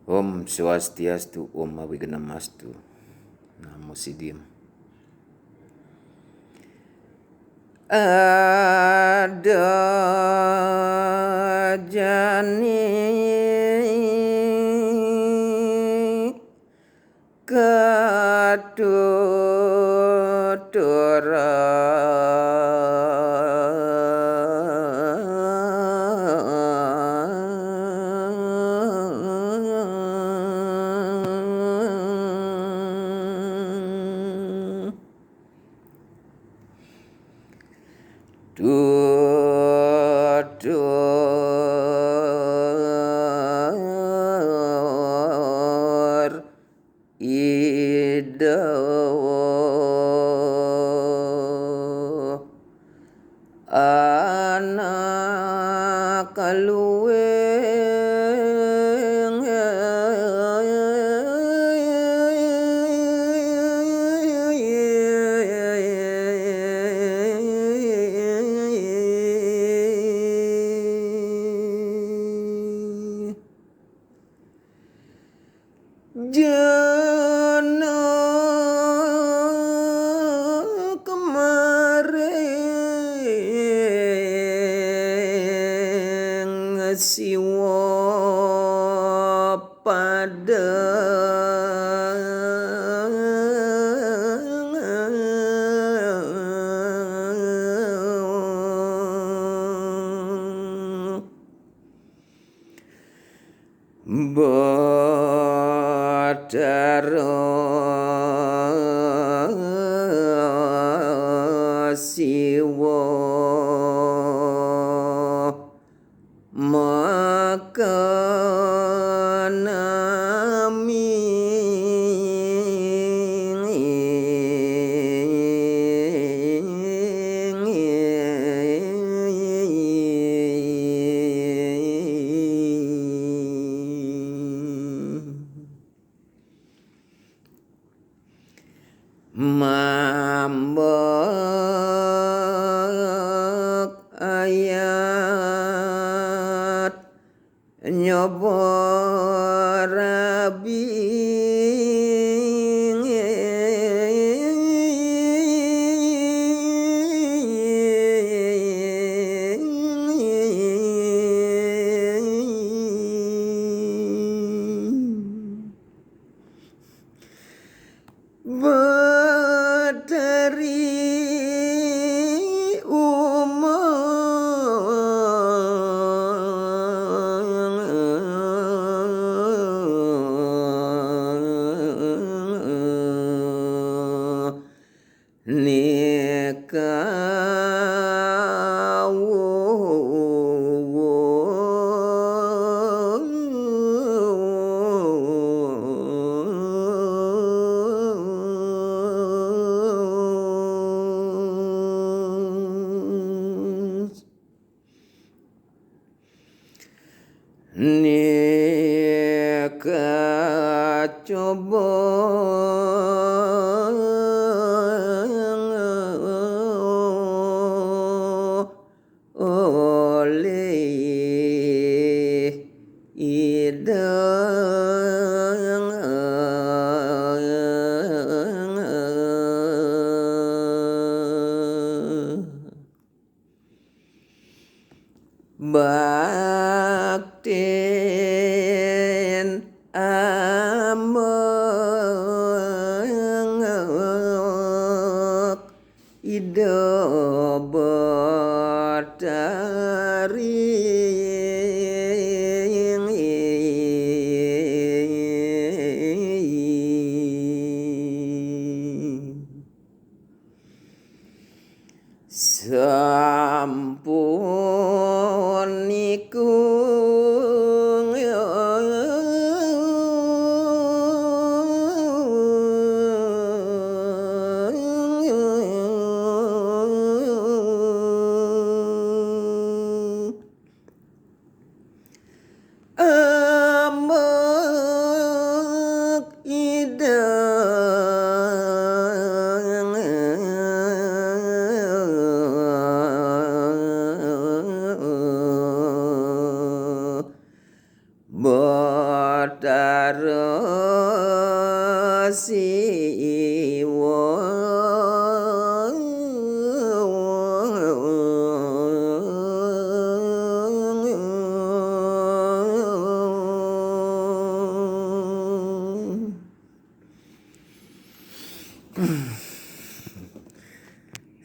Om Swastiastu, Om Awignamastu, Namo Siddhim. Ada jani katutura tutur idawa anak kaluweng jana kemaring siwa padang Badara siwa makanami mambek ayat nyoba rabi Badari Nika coba oleh idang bakten amek ida Badari Bathara Siwa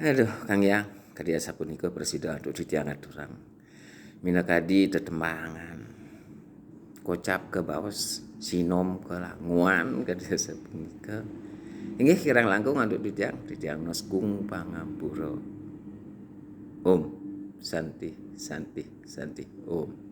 Aduh, Kang Yang, kadya sapunika presida untuk ditiangat durang. Minakadi tetembangan. Kocap ke baos sinom ke languan kadya sapunika. Inggih kirang langkung anduk ditiang Nosgung Pangapura. Om Santi Santi Santi Om.